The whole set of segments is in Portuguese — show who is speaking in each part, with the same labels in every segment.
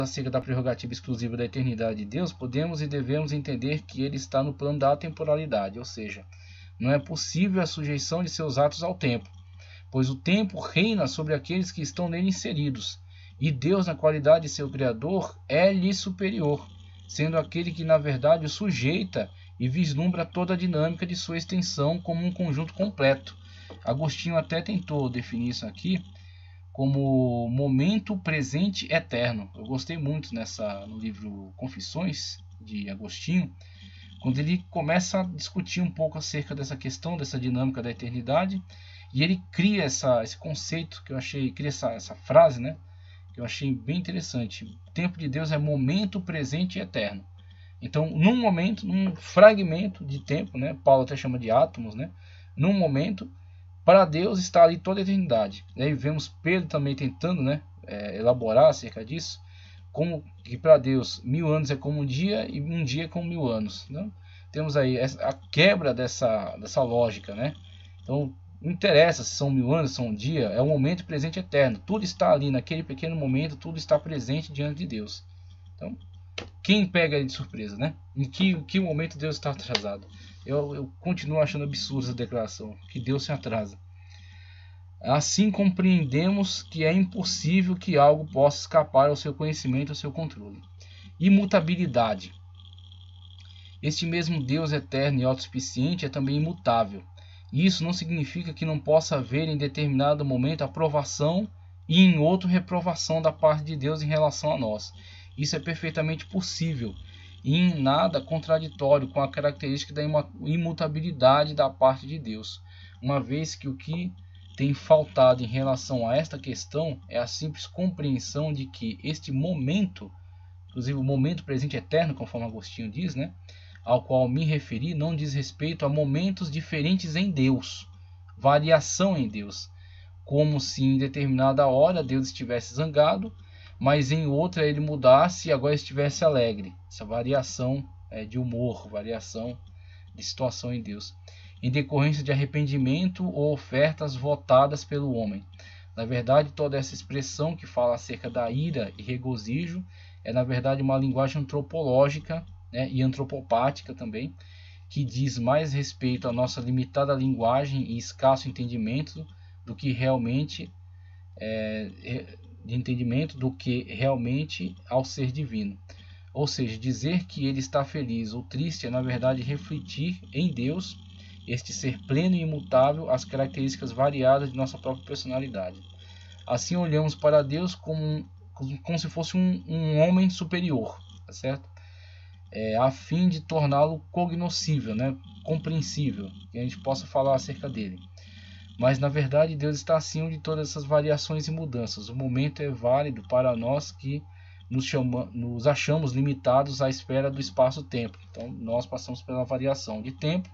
Speaker 1: acerca da prerrogativa exclusiva da eternidade de Deus, podemos e devemos entender que ele está no plano da atemporalidade, ou seja, não é possível a sujeição de seus atos ao tempo, pois o tempo reina sobre aqueles que estão nele inseridos, e Deus, na qualidade de seu Criador, é-lhe superior, sendo aquele que na verdade o sujeita e vislumbra toda a dinâmica de sua extensão como um conjunto completo. Agostinho até tentou definir isso aqui como momento presente eterno. Eu gostei muito no livro Confissões, de Agostinho, quando ele começa a discutir um pouco acerca dessa questão, dessa dinâmica da eternidade, e ele cria esse conceito que eu achei, cria essa frase, né, que eu achei bem interessante. O tempo de Deus é momento presente e eterno. Então, num momento, num fragmento de tempo, né, Paulo até chama de átomos, né, num momento, para Deus está ali toda a eternidade. E aí vemos Pedro também tentando, né, elaborar acerca disso, como que para Deus 1000 anos é como um dia e um dia é como 1000 anos. Então, temos aí a quebra dessa lógica, né? Então, não interessa se são 1000 anos, se são um dia, é o momento presente eterno. Tudo está ali naquele pequeno momento, tudo está presente diante de Deus. Então, quem pega ele de surpresa, né? Em que momento Deus está atrasado? Eu continuo achando absurda essa declaração, que Deus se atrasa. Assim compreendemos que é impossível que algo possa escapar ao seu conhecimento, ao seu controle. Imutabilidade. Este mesmo Deus eterno e autossuficiente é também imutável. E isso não significa que não possa haver em determinado momento aprovação e em outro reprovação da parte de Deus em relação a nós. Isso é perfeitamente possível e em nada contraditório com a característica da imutabilidade da parte de Deus, uma vez que o que tem faltado em relação a esta questão é a simples compreensão de que este momento, inclusive o momento presente eterno, conforme Agostinho diz, né, ao qual me referi, não diz respeito a momentos diferentes em Deus, variação em Deus, como se em determinada hora Deus estivesse zangado, mas em outra ele mudasse e agora estivesse alegre. Essa variação de humor, variação de situação em Deus, em decorrência de arrependimento ou ofertas votadas pelo homem. Na verdade, toda essa expressão que fala acerca da ira e regozijo é, na verdade, uma linguagem antropológica, né, e antropopática também, que diz mais respeito à nossa limitada linguagem e escasso entendimento do que realmente ao ser divino. Ou seja, dizer que ele está feliz ou triste é, na verdade, refletir em Deus este ser pleno e imutável, as características variadas de nossa própria personalidade. Assim olhamos para Deus como se fosse um homem superior, tá certo? A fim de torná-lo cognoscível, né? Compreensível, que a gente possa falar acerca dele. Mas na verdade Deus está acima de todas essas variações e mudanças. O momento é válido para nós que nos achamos limitados à esfera do espaço-tempo. Então nós passamos pela variação de tempo,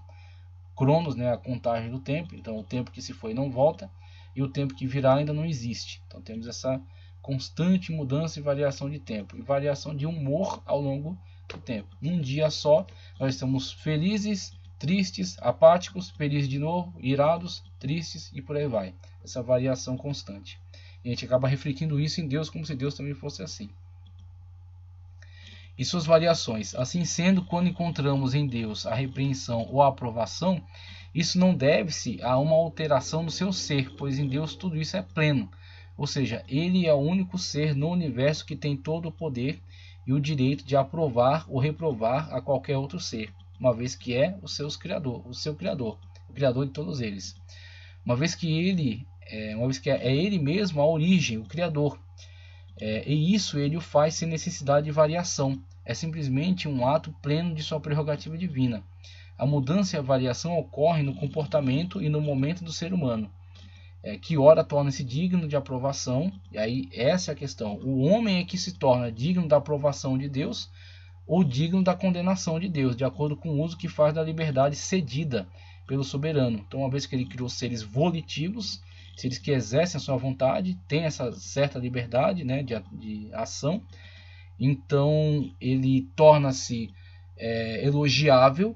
Speaker 1: cronos, né, a contagem do tempo. Então o tempo que se foi não volta e o tempo que virá ainda não existe. Então temos essa constante mudança e variação de tempo e variação de humor ao longo do tempo. Num dia só nós estamos felizes, tristes, apáticos, felizes de novo, irados, tristes e por aí vai. Essa variação constante. E a gente acaba refletindo isso em Deus como se Deus também fosse assim. E suas variações. Assim sendo, quando encontramos em Deus a repreensão ou a aprovação, isso não deve-se a uma alteração no seu ser, pois em Deus tudo isso é pleno. Ou seja, ele é o único ser no universo que tem todo o poder e o direito de aprovar ou reprovar a qualquer outro ser, uma vez que é o seu criador, o criador de todos eles. Uma vez que é ele mesmo a origem, o criador. E isso ele o faz sem necessidade de variação. É simplesmente um ato pleno de sua prerrogativa divina. A mudança e a variação ocorrem no comportamento e no momento do ser humano, que ora torna-se digno de aprovação. E aí essa é a questão. O homem é que se torna digno da aprovação de Deus ou digno da condenação de Deus, de acordo com o uso que faz da liberdade cedida pelo soberano. Então, uma vez que ele criou seres volitivos, seres que exercem a sua vontade, tem essa certa liberdade, né, de ação, então ele torna-se elogiável,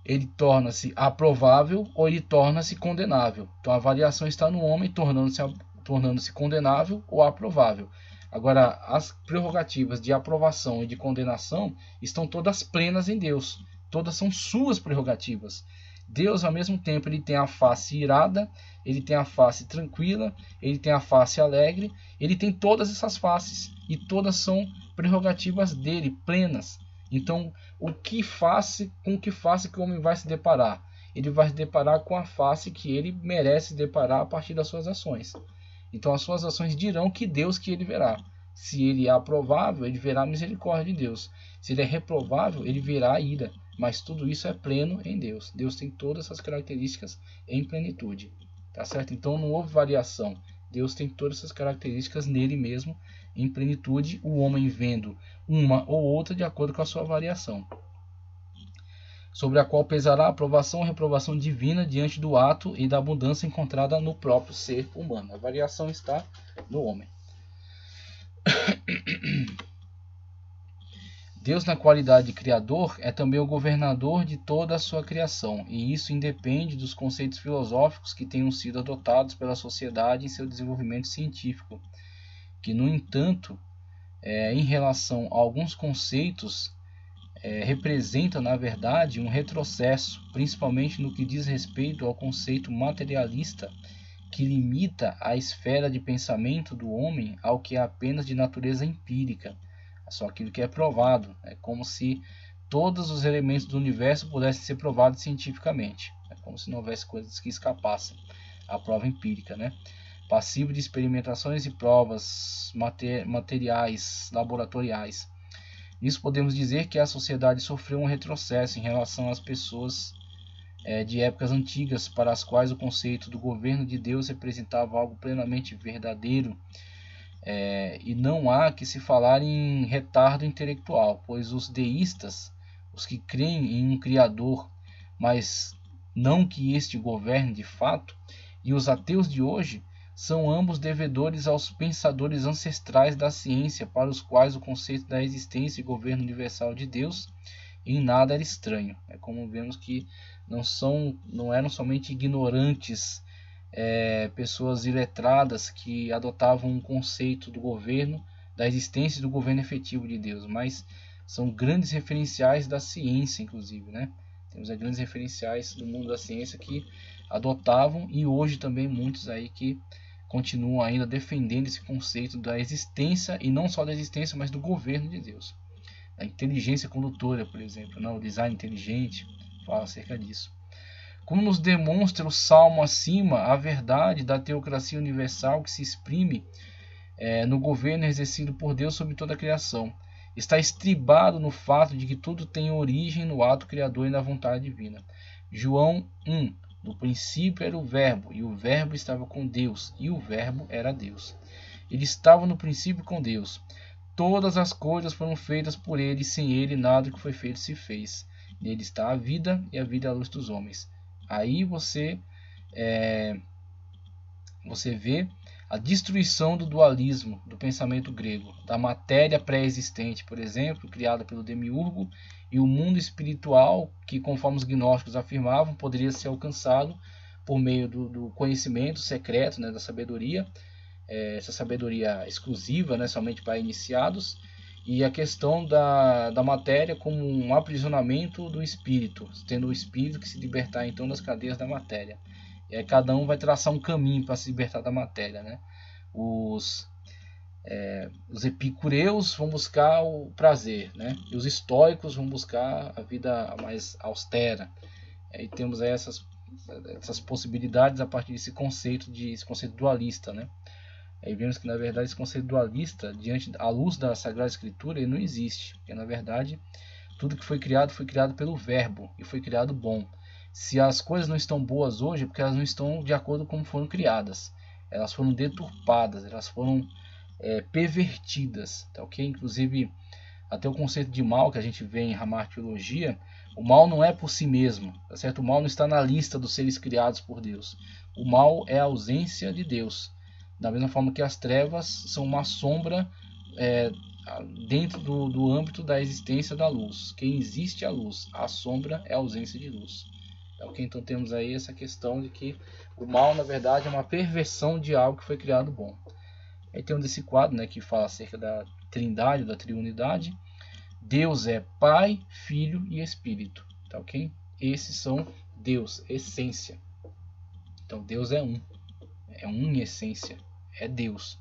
Speaker 1: ele torna-se aprovável ou ele torna-se condenável. Então a variação está no homem tornando-se condenável ou aprovável. Agora, as prerrogativas de aprovação e de condenação estão todas plenas em Deus. Todas são suas prerrogativas. Deus, ao mesmo tempo, ele tem a face irada, ele tem a face tranquila, ele tem a face alegre, ele tem todas essas faces e todas são prerrogativas dele, plenas. Então, com que face que o homem vai se deparar? Ele vai se deparar com a face que ele merece se deparar a partir das suas ações. Então, as suas ações dirão que Deus que ele verá. Se ele é aprovável, ele verá a misericórdia de Deus. Se ele é reprovável, ele verá a ira. Mas tudo isso é pleno em Deus. Deus tem todas essas características em plenitude. Tá certo? Então não houve variação. Deus tem todas essas características nele mesmo em plenitude. O homem vendo uma ou outra de acordo com a sua variação. Sobre a qual pesará a aprovação ou reprovação divina diante do ato e da abundância encontrada no próprio ser humano. A variação está no homem. Deus, na qualidade de Criador, é também o governador de toda a sua criação, e isso independe dos conceitos filosóficos que tenham sido adotados pela sociedade em seu desenvolvimento científico, que, no entanto, em relação a alguns conceitos, representam, na verdade, um retrocesso, principalmente no que diz respeito ao conceito materialista, que limita a esfera de pensamento do homem ao que é apenas de natureza empírica, só aquilo que é provado. É como se todos os elementos do universo pudessem ser provados cientificamente. É como se não houvesse coisas que escapassem à prova empírica, né? Passivo de experimentações e provas materiais, laboratoriais. Nisso podemos dizer que a sociedade sofreu um retrocesso em relação às pessoas de épocas antigas, para as quais o conceito do governo de Deus representava algo plenamente verdadeiro. E não há que se falar em retardo intelectual, pois os deístas, os que creem em um Criador, mas não que este governe de fato, e os ateus de hoje, são ambos devedores aos pensadores ancestrais da ciência, para os quais o conceito da existência e governo universal de Deus em nada era estranho. É como vemos que não eram somente ignorantes, pessoas iletradas que adotavam um conceito do governo, da existência do governo efetivo de Deus, mas são grandes referenciais da ciência, inclusive, né? Temos grandes referenciais do mundo da ciência que adotavam, e hoje também muitos aí que continuam ainda defendendo esse conceito da existência, e não só da existência, mas do governo de Deus. A inteligência condutora, por exemplo, o design inteligente, fala acerca disso. Como nos demonstra o Salmo acima, a verdade da teocracia universal que se exprime no governo exercido por Deus sobre toda a criação, está estribado no fato de que tudo tem origem no ato criador e na vontade divina. João 1. No princípio era o Verbo, e o Verbo estava com Deus, e o Verbo era Deus. Ele estava no princípio com Deus. Todas as coisas foram feitas por ele, e sem ele nada que foi feito se fez. Nele está a vida, e a vida é a luz dos homens. Aí você vê a destruição do dualismo do pensamento grego, da matéria pré-existente, por exemplo, criada pelo demiurgo, e o mundo espiritual que, conforme os gnósticos afirmavam, poderia ser alcançado por meio do conhecimento secreto, da sabedoria, essa sabedoria exclusiva, somente para iniciados, e a questão da matéria como um aprisionamento do espírito, tendo o espírito que se libertar então das cadeias da matéria. E aí cada um vai traçar um caminho para se libertar da matéria, Os epicureus vão buscar o prazer, E os estoicos vão buscar a vida mais austera. E temos aí essas possibilidades a partir desse conceito dualista, Aí vemos que na verdade esse conceito dualista, à luz da Sagrada Escritura, ele não existe, porque na verdade tudo que foi criado pelo Verbo e foi criado bom. Se as coisas não estão boas hoje, é porque elas não estão de acordo com como foram criadas. Elas foram deturpadas, elas foram pervertidas, tá ok? Inclusive, até o conceito de mal que a gente vê em Hamartiologia, o mal não é por si mesmo, tá certo? O mal não está na lista dos seres criados por Deus. O mal é a ausência de Deus. Da mesma forma que as trevas são uma sombra dentro do âmbito da existência da luz. Quem existe é a luz, a sombra é a ausência de luz. Okay? Então temos aí essa questão de que o mal, na verdade, é uma perversão de algo que foi criado bom. Aí tem desse quadro, né, que fala acerca da trindade, da triunidade. Deus é Pai, Filho e Espírito, tá ok? Esses são Deus, essência. Então Deus é um em essência, é Deus.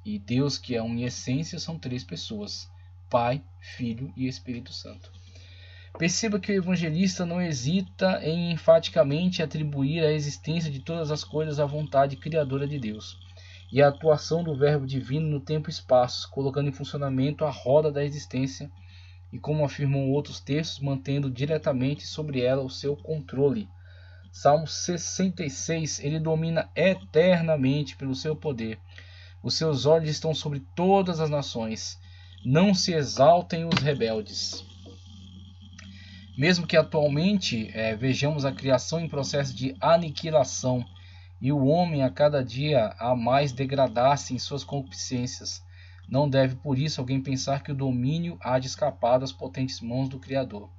Speaker 1: E Deus que é um em essência são três pessoas, Pai, Filho e Espírito Santo. Perceba que o evangelista não hesita em enfaticamente atribuir a existência de todas as coisas à vontade criadora de Deus e a atuação do Verbo divino no tempo e espaço, colocando em funcionamento a roda da existência e, como afirmam outros textos, mantendo diretamente sobre ela o seu controle. Salmo 66, ele domina eternamente pelo seu poder. Os seus olhos estão sobre todas as nações. Não se exaltem os rebeldes. Mesmo que atualmente vejamos a criação em processo de aniquilação e o homem a cada dia a mais degradar-se em suas concupiscências, não deve por isso alguém pensar que o domínio há de escapar das potentes mãos do Criador.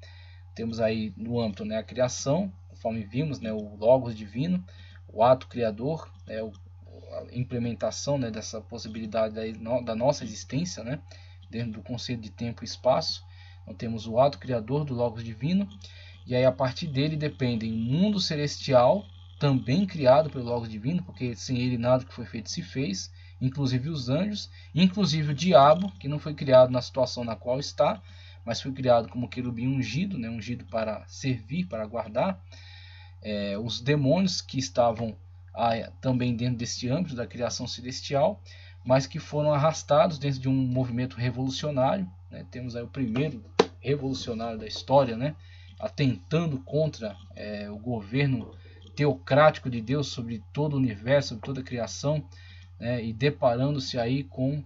Speaker 1: Temos aí no âmbito, né, a criação, conforme vimos, né, o Logos divino, o ato criador, né, a implementação, né, dessa possibilidade da nossa existência, né, dentro do conceito de tempo e espaço. Então temos o ato criador do Logos divino, e aí a partir dele dependem o mundo celestial, também criado pelo Logos divino, porque sem ele nada que foi feito se fez, inclusive os anjos, inclusive o diabo, que não foi criado na situação na qual está, mas foi criado como querubim ungido, né, ungido para servir, para guardar. Os demônios que estavam também dentro deste âmbito da criação celestial, mas que foram arrastados dentro de um movimento revolucionário, né? Temos aí o primeiro revolucionário da história, né, atentando contra o governo teocrático de Deus sobre todo o universo, sobre toda a criação, né, e deparando-se aí com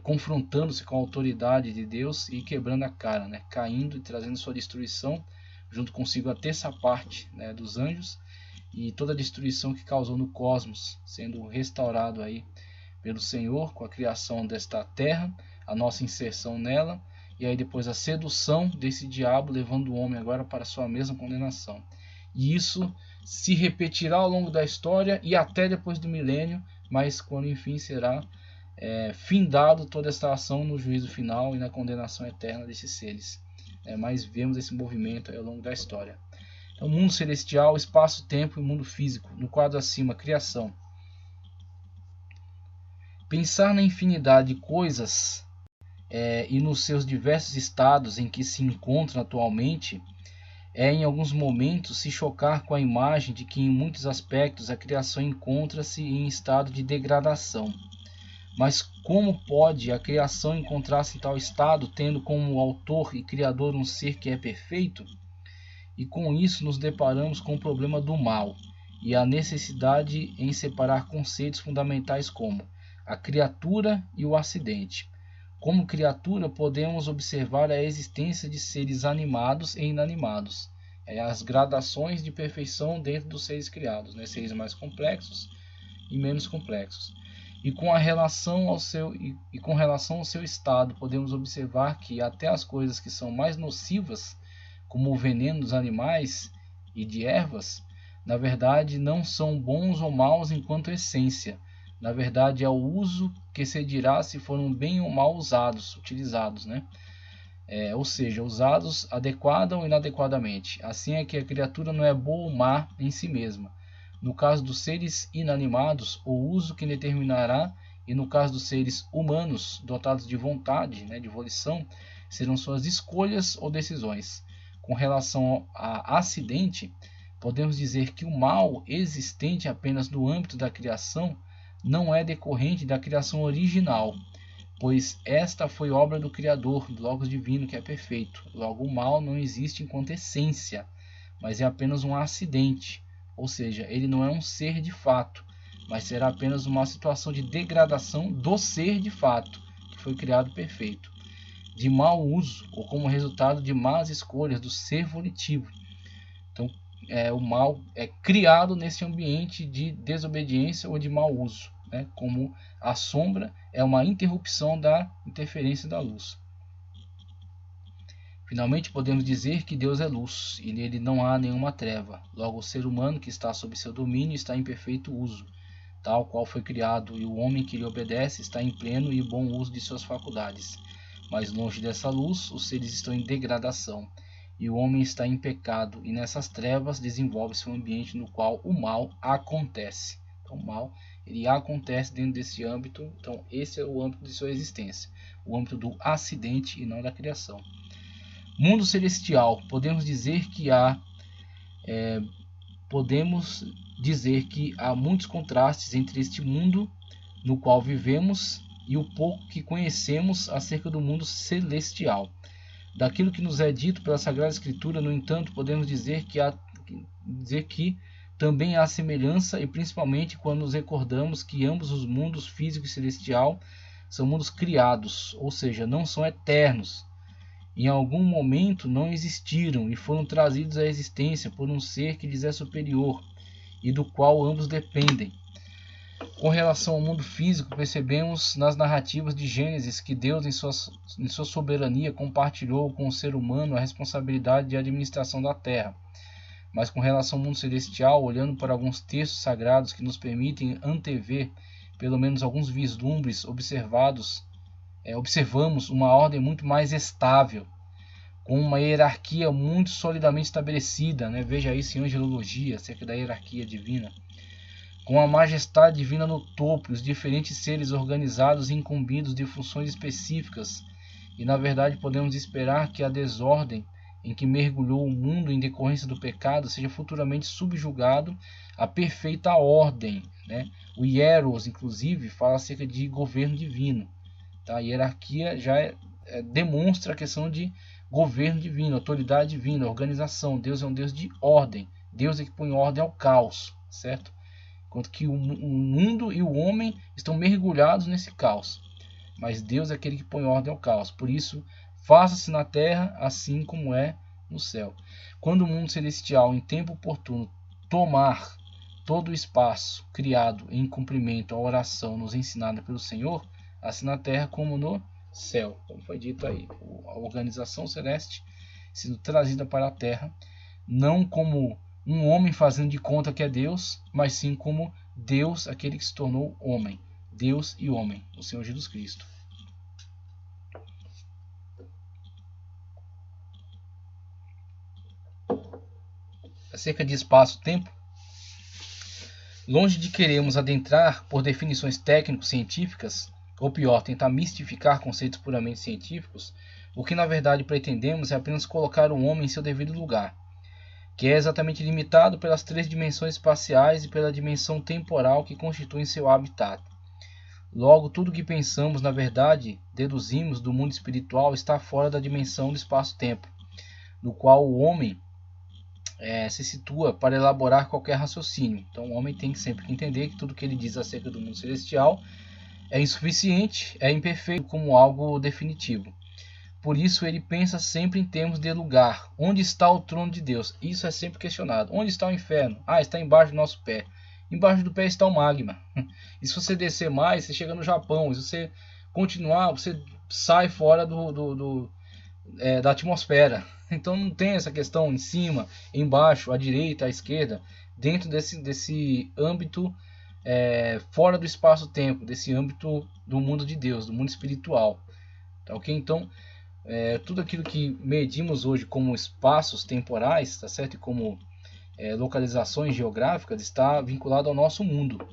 Speaker 1: confrontando-se com a autoridade de Deus e quebrando a cara, né, caindo e trazendo sua destruição junto consigo a terça parte, né, dos anjos e toda a destruição que causou no cosmos, sendo restaurado aí pelo Senhor com a criação desta terra, a nossa inserção nela, e aí depois a sedução desse diabo levando o homem agora para a sua mesma condenação. E isso se repetirá ao longo da história e até depois do milênio, mas quando enfim será findado toda esta ação no juízo final e na condenação eterna desses seres. Mas vemos esse movimento aí ao longo da história. Então, mundo celestial, espaço-tempo e mundo físico. No quadro acima, criação. Pensar na infinidade de coisas e nos seus diversos estados em que se encontram atualmente em alguns momentos se chocar com a imagem de que em muitos aspectos a criação encontra-se em estado de degradação. Mas como pode a criação encontrar-se em tal estado, tendo como autor e criador um ser que é perfeito? E com isso nos deparamos com o problema do mal e a necessidade em separar conceitos fundamentais como a criatura e o acidente. Como criatura, podemos observar a existência de seres animados e inanimados, as gradações de perfeição dentro dos seres criados, né? Seres mais complexos e menos complexos. E com relação ao seu estado, podemos observar que até as coisas que são mais nocivas, como o veneno dos animais e de ervas, na verdade não são bons ou maus enquanto essência. Na verdade é o uso que se dirá se foram bem ou mal utilizados, né? Ou seja, usados adequada ou inadequadamente. Assim é que a criatura não é boa ou má em si mesma. No caso dos seres inanimados, o uso que determinará, e no caso dos seres humanos, dotados de vontade, né, de volição, serão suas escolhas ou decisões. Com relação a acidente, podemos dizer que o mal existente apenas no âmbito da criação não é decorrente da criação original, pois esta foi obra do Criador, do Logos divino, que é perfeito. Logo, o mal não existe enquanto essência, mas é apenas um acidente. Ou seja, ele não é um ser de fato, mas será apenas uma situação de degradação do ser de fato, que foi criado perfeito, de mau uso ou como resultado de más escolhas do ser volitivo. Então, o mal é criado nesse ambiente de desobediência ou de mau uso, né? Como a sombra é uma interrupção da interferência da luz. Finalmente, podemos dizer que Deus é luz, e nele não há nenhuma treva. Logo, o ser humano que está sob seu domínio está em perfeito uso. tal qual foi criado, e o homem que lhe obedece está em pleno e bom uso de suas faculdades. Mas longe dessa luz, os seres estão em degradação, e o homem está em pecado, e nessas trevas desenvolve-se um ambiente no qual o mal acontece. Então, o mal, ele acontece dentro desse âmbito. Então, esse é o âmbito de sua existência, o âmbito do acidente e não da criação. Mundo celestial, podemos dizer que há muitos contrastes entre este mundo no qual vivemos e o pouco que conhecemos acerca do mundo celestial. Daquilo que nos é dito pela Sagrada Escritura, no entanto, podemos dizer que também há semelhança, e principalmente quando nos recordamos que ambos os mundos, físico e celestial, são mundos criados, ou seja, não são eternos. Em algum momento não existiram e foram trazidos à existência por um ser que lhes é superior e do qual ambos dependem. Com relação ao mundo físico, percebemos nas narrativas de Gênesis que Deus, em sua soberania, compartilhou com o ser humano a responsabilidade de administração da terra. Mas com relação ao mundo celestial, olhando para alguns textos sagrados que nos permitem antever pelo menos alguns vislumbres observamos uma ordem muito mais estável, com uma hierarquia muito solidamente estabelecida, né? Veja isso em angelologia, acerca da hierarquia divina, com a majestade divina no topo, os diferentes seres organizados e incumbidos de funções específicas, e na verdade podemos esperar que a desordem em que mergulhou o mundo em decorrência do pecado seja futuramente subjugado à perfeita ordem, né? O Hieros, inclusive, fala acerca de governo divino. Tá? A hierarquia já demonstra a questão de governo divino, autoridade divina, organização. Deus é um Deus de ordem. Deus é que põe ordem ao caos, certo? Enquanto que o mundo e o homem estão mergulhados nesse caos. Mas Deus é aquele que põe ordem ao caos. Por isso, faça-se na terra assim como é no céu. Quando o mundo celestial, em tempo oportuno, tomar todo o espaço criado em cumprimento à oração nos ensinada pelo Senhor, assim na terra como no céu. Como foi dito aí, a organização celeste sendo trazida para a terra, não como um homem fazendo de conta que é Deus, mas sim como Deus, aquele que se tornou homem. Deus e homem, o Senhor Jesus Cristo. Acerca de espaço-tempo, longe de queremos adentrar por definições técnico-científicas, ou pior, tentar mistificar conceitos puramente científicos, o que na verdade pretendemos é apenas colocar o homem em seu devido lugar, que é exatamente limitado pelas 3 dimensões espaciais e pela dimensão temporal que constituem seu habitat. Logo, tudo o que pensamos, na verdade, deduzimos do mundo espiritual está fora da dimensão do espaço-tempo, no qual o homem se situa para elaborar qualquer raciocínio. Então o homem tem sempre que entender que tudo que ele diz acerca do mundo celestial é insuficiente, é imperfeito como algo definitivo. Por isso ele pensa sempre em termos de lugar. Onde está o trono de Deus? Isso é sempre questionado. Onde está o inferno? Está embaixo do nosso pé. Embaixo do pé está o magma. E se você descer mais, você chega no Japão. E se você continuar, você sai fora da atmosfera. Então não tem essa questão em cima, embaixo, à direita, à esquerda, dentro desse âmbito fora do espaço-tempo, desse âmbito do mundo de Deus, do mundo espiritual. Tá, ok? Então, tudo aquilo que medimos hoje como espaços temporais, tá certo? E como localizações geográficas, está vinculado ao nosso mundo.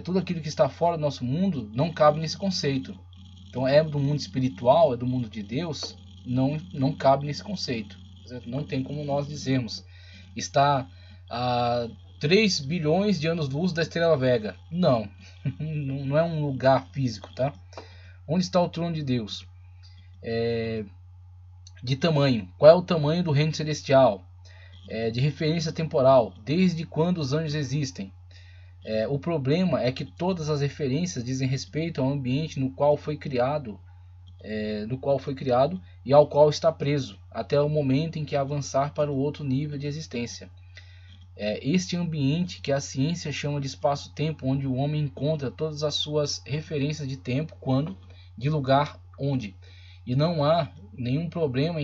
Speaker 1: Tudo aquilo que está fora do nosso mundo não cabe nesse conceito. Então, é do mundo espiritual, é do mundo de Deus, não cabe nesse conceito. Certo? Não tem como nós dizermos. Está a 3 bilhões de anos-luz da estrela Vega. Não é um lugar físico, tá? Onde está o trono de Deus? De tamanho. Qual é o tamanho do reino celestial? De referência temporal. Desde quando os anjos existem? O problema é que todas as referências dizem respeito ao ambiente no qual foi criado, e ao qual está preso, até o momento em que avançar para o outro nível de existência. Este ambiente que a ciência chama de espaço-tempo, onde o homem encontra todas as suas referências de tempo, quando, de lugar, onde. E não há nenhum problema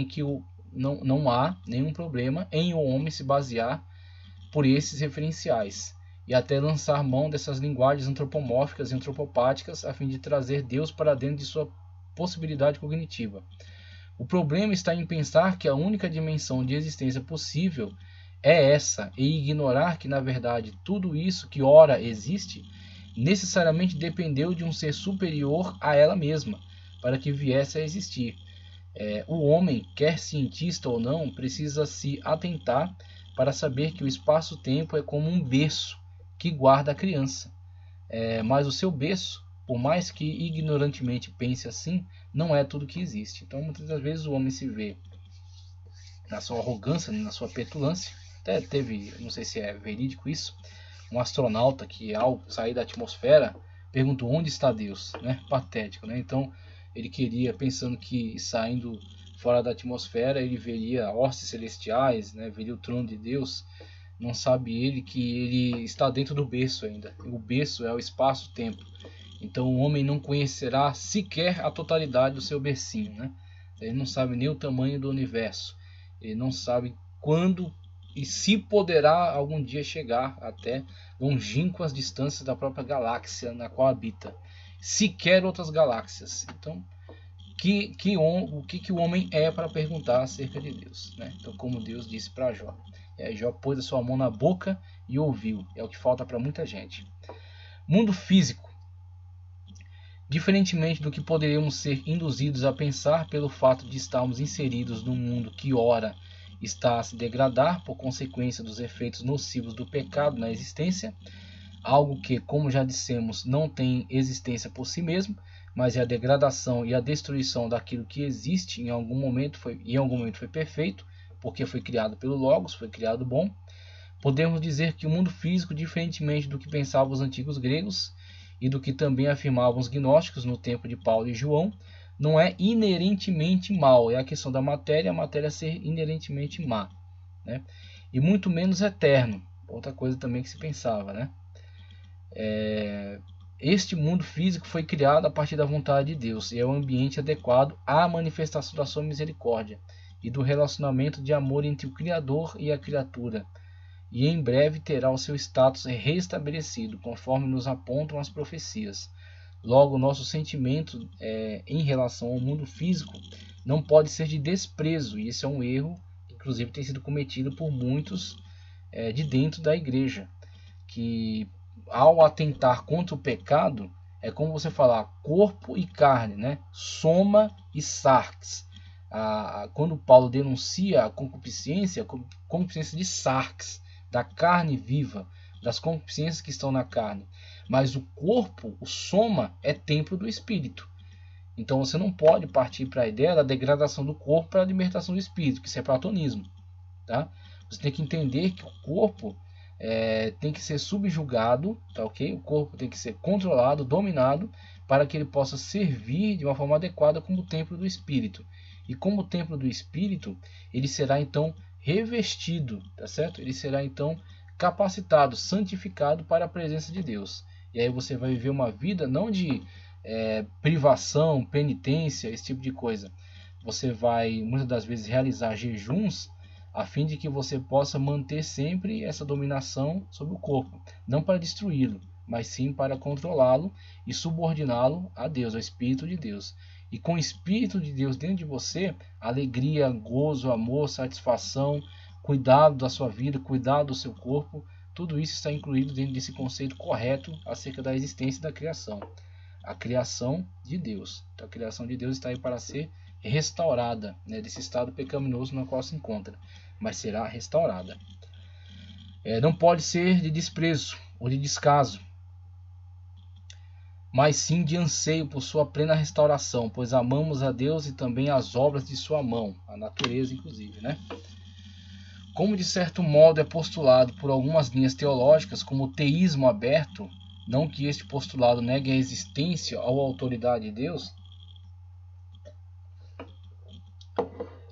Speaker 1: em o homem se basear por esses referenciais. e até lançar mão dessas linguagens antropomórficas e antropopáticas a fim de trazer Deus para dentro de sua possibilidade cognitiva. O problema está em pensar que a única dimensão de existência possível é essa e ignorar que, na verdade, tudo isso que ora existe necessariamente dependeu de um ser superior a ela mesma para que viesse a existir. O homem, quer cientista ou não, precisa se atentar para saber que o espaço-tempo é como um berço que guarda a criança. Mas o seu berço, por mais que ignorantemente pense assim, não é tudo que existe. Então, muitas das vezes o homem se vê na sua arrogância, na sua petulância. Até teve, não sei se é verídico isso, um astronauta que, ao sair da atmosfera, perguntou onde está Deus, né? Patético, né? Então, ele queria, pensando que saindo fora da atmosfera ele veria hostes celestiais, né? Veria o trono de Deus. Não sabe ele que ele está dentro do berço ainda. O berço é o espaço-tempo. Então o homem não conhecerá sequer a totalidade do seu bercinho, né? Ele não sabe nem o tamanho do universo. Ele não sabe quando e se poderá algum dia chegar até longínquas distâncias da própria galáxia na qual habita. Sequer outras galáxias. Então, o que o homem é para perguntar acerca de Deus, né? Então, como Deus disse para Jó. E aí Jó pôs a sua mão na boca e ouviu. É o que falta para muita gente. Mundo físico. Diferentemente do que poderíamos ser induzidos a pensar pelo fato de estarmos inseridos num mundo que ora está a se degradar por consequência dos efeitos nocivos do pecado na existência, algo que, como já dissemos, não tem existência por si mesmo, mas é a degradação e a destruição daquilo que existe em algum momento foi perfeito, porque foi criado pelo Logos, foi criado bom. Podemos dizer que o mundo físico, diferentemente do que pensavam os antigos gregos e do que também afirmavam os gnósticos no tempo de Paulo e João, não é inerentemente mal. É a questão da matéria, a matéria ser inerentemente má, né? E muito menos eterno. Outra coisa também que se pensava, né? Este mundo físico foi criado a partir da vontade de Deus e é o ambiente adequado à manifestação da sua misericórdia e do relacionamento de amor entre o Criador e a criatura, e em breve terá o seu status restabelecido, conforme nos apontam as profecias. Logo, nosso sentimento em relação ao mundo físico não pode ser de desprezo, e esse é um erro que inclusive tem sido cometido por muitos de dentro da igreja, que ao atentar contra o pecado, é como você falar corpo e carne, né? Soma e sarx. Quando Paulo denuncia a concupiscência de sarx, da carne viva, das concupiscências que estão na carne. Mas o corpo, o soma, é templo do espírito. Então você não pode partir para a ideia da degradação do corpo para a libertação do espírito, que isso é platonismo. Tá? Você tem que entender que o corpo tem que ser subjugado, tá, ok? O corpo tem que ser controlado, dominado, para que ele possa servir de uma forma adequada como templo do espírito. E como templo do espírito, ele será então revestido, tá certo? Ele será então capacitado, santificado para a presença de Deus. E aí você vai viver uma vida não de privação, penitência, esse tipo de coisa. Você vai muitas das vezes realizar jejuns a fim de que você possa manter sempre essa dominação sobre o corpo, não para destruí-lo, mas sim para controlá-lo e subordiná-lo a Deus, ao Espírito de Deus. E com o Espírito de Deus dentro de você, alegria, gozo, amor, satisfação, cuidado da sua vida, cuidado do seu corpo, tudo isso está incluído dentro desse conceito correto acerca da existência da criação. A criação de Deus. Então, a criação de Deus está aí para ser restaurada, né, desse estado pecaminoso no qual se encontra, mas será restaurada. Não pode ser de desprezo ou de descaso, mas sim de anseio por sua plena restauração, pois amamos a Deus e também as obras de sua mão, a natureza inclusive, né? Como de certo modo é postulado por algumas linhas teológicas como o teísmo aberto, não que este postulado negue a existência ou a autoridade de Deus,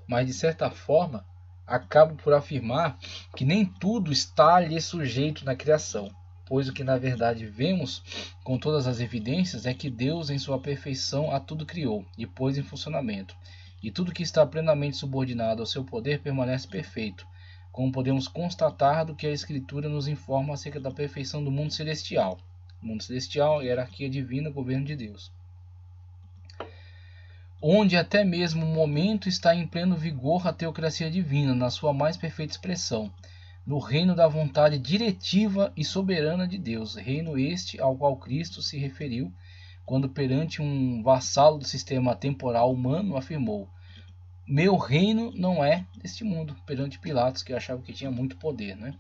Speaker 1: mas de certa forma acaba por afirmar que nem tudo está-lhe sujeito na criação, pois o que na verdade vemos com todas as evidências é que Deus em sua perfeição a tudo criou e pôs em funcionamento, e tudo que está plenamente subordinado ao seu poder permanece perfeito, como podemos constatar do que a Escritura nos informa acerca da perfeição do mundo celestial. O mundo celestial, hierarquia divina, governo de Deus. Onde até mesmo o momento está em pleno vigor a teocracia divina, na sua mais perfeita expressão, no reino da vontade diretiva e soberana de Deus, reino este ao qual Cristo se referiu, quando perante um vassalo do sistema temporal humano afirmou: meu reino não é deste mundo, perante Pilatos, que achava que tinha muito poder, né?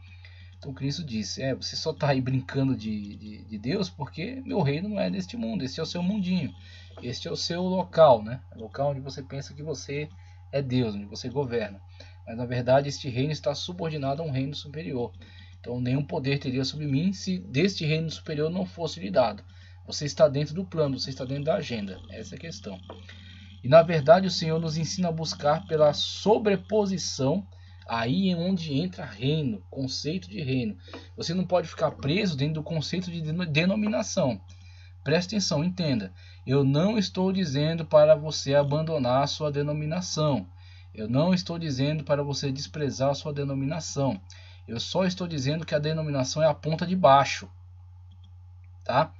Speaker 1: Então Cristo disse: você só está aí brincando de Deus porque meu reino não é deste mundo, este é o seu mundinho, este é o seu local, né? O local onde você pensa que você é Deus, onde você governa. Mas na verdade este reino está subordinado a um reino superior. Então nenhum poder teria sobre mim se deste reino superior não fosse lhe dado. Você está dentro do plano, você está dentro da agenda, essa é a questão. E na verdade o Senhor nos ensina a buscar pela sobreposição. Aí é onde entra reino, conceito de reino. Você não pode ficar preso dentro do conceito de denominação. Preste atenção, entenda. Eu não estou dizendo para você abandonar a sua denominação. Eu não estou dizendo para você desprezar a sua denominação. Eu só estou dizendo que a denominação é a ponta de baixo. Tá?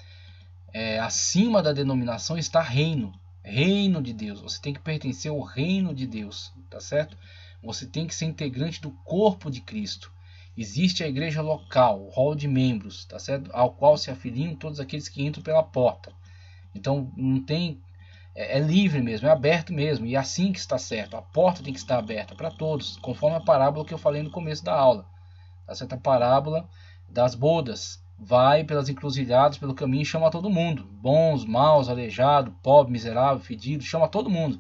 Speaker 1: Acima da denominação está reino. Reino de Deus. Você tem que pertencer ao reino de Deus. Tá certo? Você tem que ser integrante do corpo de Cristo. Existe a igreja local, o hall de membros, tá certo? Ao qual se afiliam todos aqueles que entram pela porta. Então não tem, é livre mesmo, é aberto mesmo, e é assim que está certo. A porta tem que estar aberta para todos, conforme a parábola que eu falei no começo da aula. Tá certo? A parábola das bodas. Vai pelas encruzilhadas, pelo caminho e chama todo mundo. Bons, maus, aleijado, pobre, miserável, fedido, chama todo mundo.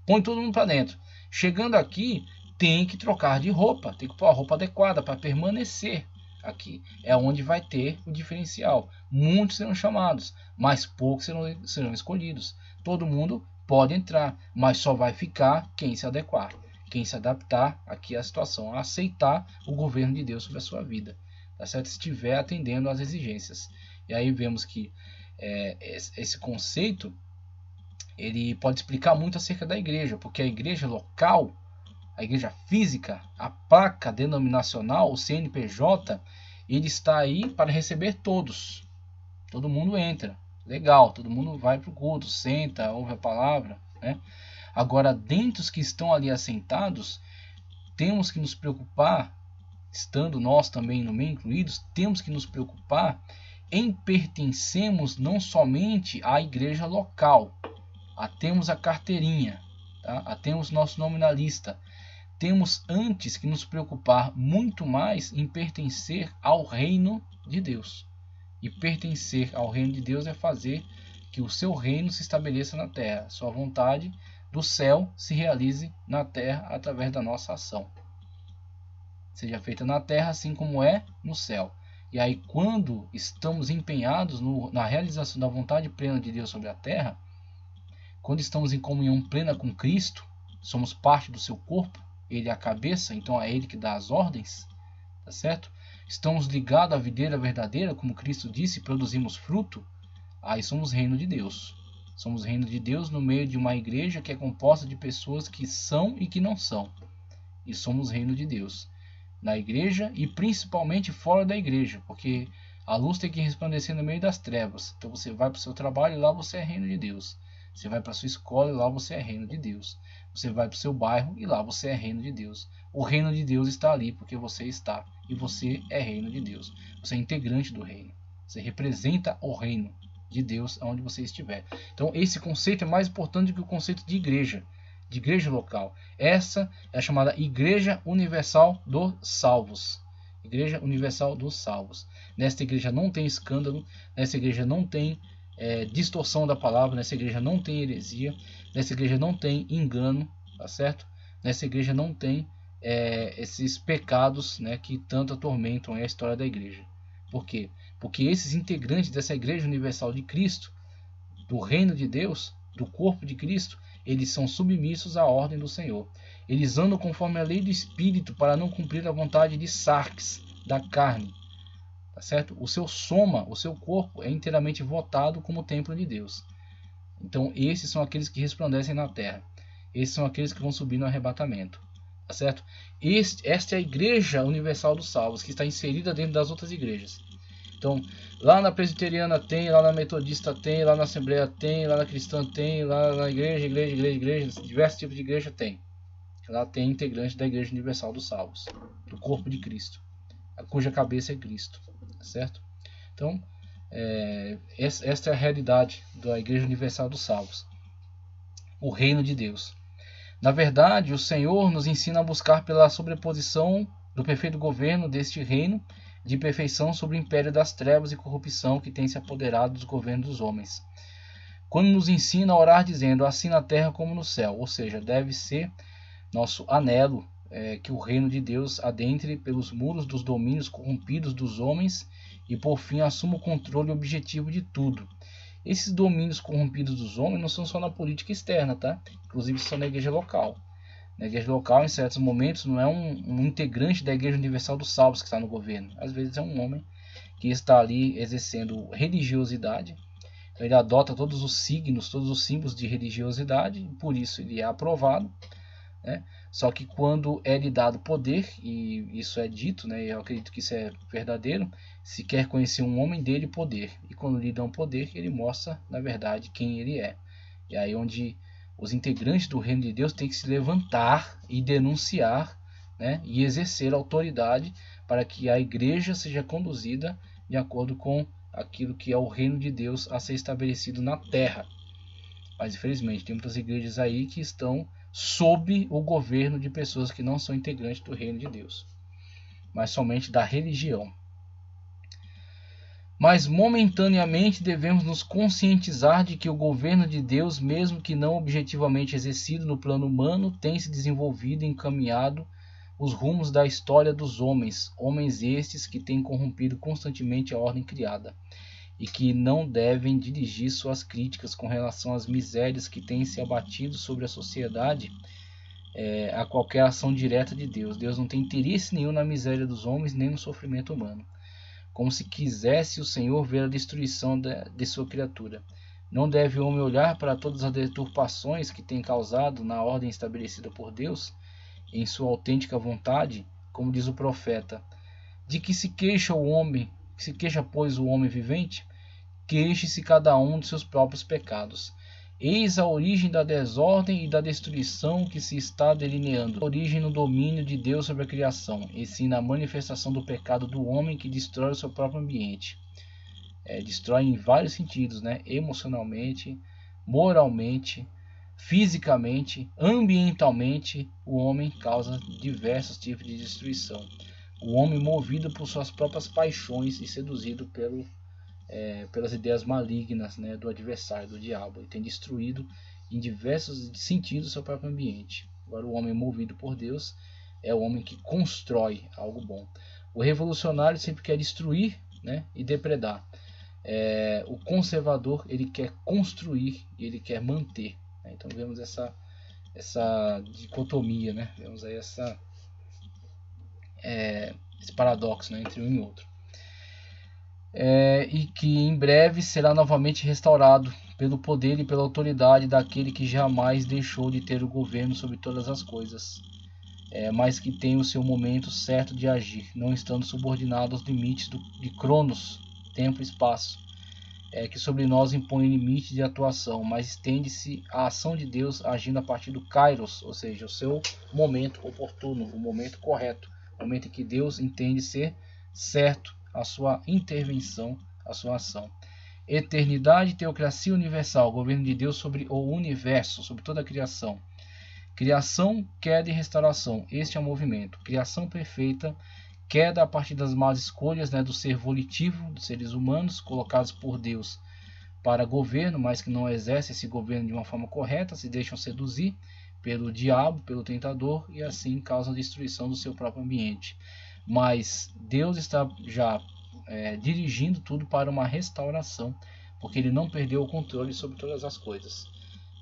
Speaker 1: Põe todo mundo para dentro. Chegando aqui, tem que trocar de roupa, tem que pôr a roupa adequada para permanecer aqui. É onde vai ter o diferencial. Muitos serão chamados, mas poucos serão escolhidos. Todo mundo pode entrar, mas só vai ficar quem se adequar, quem se adaptar aqui à situação, a aceitar o governo de Deus sobre a sua vida, tá certo? Se estiver atendendo às exigências. E aí vemos que esse conceito ele pode explicar muito acerca da igreja, porque a igreja local, a igreja física, a placa denominacional, o CNPJ, ele está aí para receber todos. Todo mundo entra, legal, todo mundo vai para o culto, senta, ouve a palavra, né? Agora, dentre os que estão ali assentados, temos que nos preocupar, estando nós também no meio incluídos, temos que nos preocupar em pertencermos não somente à igreja local, temos a carteirinha, tá? Temos nosso nome na lista. Temos antes que nos preocupar muito mais em pertencer ao reino de Deus. E pertencer ao reino de Deus é fazer que o seu reino se estabeleça na terra. Sua vontade do céu se realize na terra através da nossa ação. Seja feita na terra assim como é no céu. E aí quando estamos empenhados na realização da vontade plena de Deus sobre a terra, quando estamos em comunhão plena com Cristo, somos parte do seu corpo, ele é a cabeça, então é ele que dá as ordens, tá certo? Estamos ligados à videira verdadeira, como Cristo disse, produzimos fruto, aí somos reino de Deus. Somos reino de Deus no meio de uma igreja que é composta de pessoas que são e que não são. E somos reino de Deus. Na igreja e principalmente fora da igreja, porque a luz tem que resplandecer no meio das trevas. Então você vai para o seu trabalho e lá você é reino de Deus. Você vai para a sua escola e lá você é reino de Deus. Você vai para o seu bairro e lá você é reino de Deus. O reino de Deus está ali porque você está. E você é reino de Deus. Você é integrante do reino. Você representa o reino de Deus onde você estiver. Então esse conceito é mais importante do que o conceito de igreja local. Essa é a chamada Igreja Universal dos Salvos. Igreja Universal dos Salvos. Nesta igreja não tem escândalo. Nessa igreja não tem distorção da palavra. Nessa igreja não tem heresia. Nessa igreja não tem engano, tá certo? Nessa igreja não tem esses pecados, né, que tanto atormentam a história da igreja. Por quê? Porque esses integrantes dessa igreja universal de Cristo, do reino de Deus, do corpo de Cristo, eles são submissos à ordem do Senhor. Eles andam conforme a lei do Espírito para não cumprir a vontade de sarx, da carne. Tá certo? O seu soma, o seu corpo é inteiramente votado como templo de Deus. Então esses são aqueles que resplandecem na terra. Esses são aqueles que vão subir no arrebatamento. tá certo? Esta é a Igreja Universal dos Salvos, que está inserida dentro das outras igrejas. Então, lá na Presbiteriana tem, lá na Metodista tem, lá na Assembleia tem, lá na Cristã tem, lá na igreja, diversos tipos de igreja tem. Lá tem integrante da Igreja Universal dos Salvos, do corpo de Cristo, cuja cabeça é Cristo, tá certo? Então, esta é a realidade da Igreja Universal dos Salvos, o reino de Deus. Na verdade, o Senhor nos ensina a buscar pela sobreposição do perfeito governo deste reino de perfeição sobre o império das trevas e corrupção que tem se apoderado dos governos dos homens. Quando nos ensina a orar dizendo, assim na terra como no céu, ou seja, deve ser nosso anelo que o reino de Deus adentre pelos muros dos domínios corrompidos dos homens e por fim assuma o controle objetivo de tudo. Esses domínios corrompidos dos homens não são só na política externa, tá? Inclusive são na igreja local. Na igreja local, em certos momentos, não é um integrante da Igreja Universal dos Salvos que está no governo. Às vezes é um homem que está ali exercendo religiosidade. Então ele adota todos os signos, todos os símbolos de religiosidade, e por isso ele é aprovado, né? Só que quando é lhe dado poder, e isso é dito, né, eu acredito que isso é verdadeiro, se quer conhecer um homem, dele poder. E quando lhe dão poder, ele mostra, na verdade, quem ele é. E aí onde os integrantes do reino de Deus têm que se levantar e denunciar, né, e exercer autoridade para que a igreja seja conduzida de acordo com aquilo que é o reino de Deus a ser estabelecido na terra. Mas infelizmente tem muitas igrejas aí que estão sob o governo de pessoas que não são integrantes do reino de Deus, mas somente da religião. Mas momentaneamente devemos nos conscientizar de que o governo de Deus, mesmo que não objetivamente exercido no plano humano, tem se desenvolvido e encaminhado os rumos da história dos homens, homens estes que têm corrompido constantemente a ordem criada, e que não devem dirigir suas críticas com relação às misérias que têm se abatido sobre a sociedade a qualquer ação direta de Deus. Deus não tem interesse nenhum na miséria dos homens, nem no sofrimento humano. Como se quisesse o Senhor ver a destruição de sua criatura. Não deve o homem olhar para todas as deturpações que tem causado na ordem estabelecida por Deus, em sua autêntica vontade, como diz o profeta, de que se queixa o homem, se queixa, pois, o homem vivente, queixe-se cada um de seus próprios pecados. Eis a origem da desordem e da destruição que se está delineando. A origem no domínio de Deus sobre a criação, e sim na manifestação do pecado do homem que destrói o seu próprio ambiente. Destrói em vários sentidos, né? Emocionalmente, moralmente, fisicamente, ambientalmente, o homem causa diversos tipos de destruição. O homem movido por suas próprias paixões e seduzido pelas ideias malignas, né, do adversário, do diabo. Ele tem destruído em diversos sentidos seu próprio ambiente. Agora o homem movido por Deus é o homem que constrói algo bom. O revolucionário sempre quer destruir, né, e depredar. O conservador, ele quer construir e ele quer manter, né? Então vemos essa dicotomia, né? Vemos aí esse paradoxo, né, entre um e outro. E que em breve será novamente restaurado pelo poder e pela autoridade daquele que jamais deixou de ter o governo sobre todas as coisas, mas que tem o seu momento certo de agir, não estando subordinado aos limites de Cronos, tempo e espaço, que sobre nós impõe limite de atuação, mas estende-se a ação de Deus agindo a partir do Kairos, ou seja, o seu momento oportuno, o momento correto, o momento em que Deus entende ser certo a sua intervenção, a sua ação. Eternidade, teocracia universal, governo de Deus sobre o universo, sobre toda a criação. Criação, queda e restauração, este é o movimento. Criação perfeita, queda a partir das más escolhas, né, do ser volitivo, dos seres humanos, colocados por Deus para governo, mas que não exercem esse governo de uma forma correta, se deixam seduzir pelo diabo, pelo tentador, e assim causam a destruição do seu próprio ambiente. Mas Deus está já dirigindo tudo para uma restauração, porque ele não perdeu o controle sobre todas as coisas.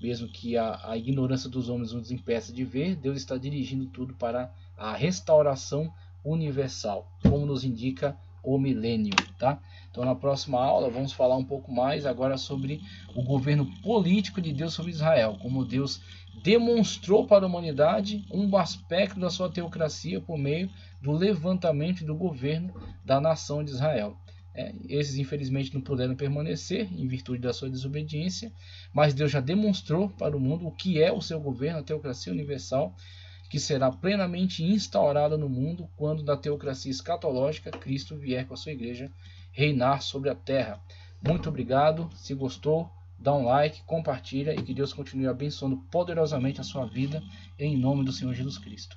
Speaker 1: Mesmo que a ignorância dos homens nos impeça de ver, Deus está dirigindo tudo para a restauração universal, como nos indica o milênio, tá? Então na próxima aula vamos falar um pouco mais agora sobre o governo político de Deus sobre Israel, como Deus demonstrou para a humanidade um aspecto da sua teocracia por meio do levantamento e do governo da nação de Israel. Esses infelizmente não puderam permanecer em virtude da sua desobediência, mas Deus já demonstrou para o mundo o que é o seu governo, a teocracia universal, que será plenamente instaurada no mundo quando da teocracia escatológica Cristo vier com a sua igreja reinar sobre a terra. Muito obrigado. Se gostou, dá um like, compartilha e que Deus continue abençoando poderosamente a sua vida em nome do Senhor Jesus Cristo.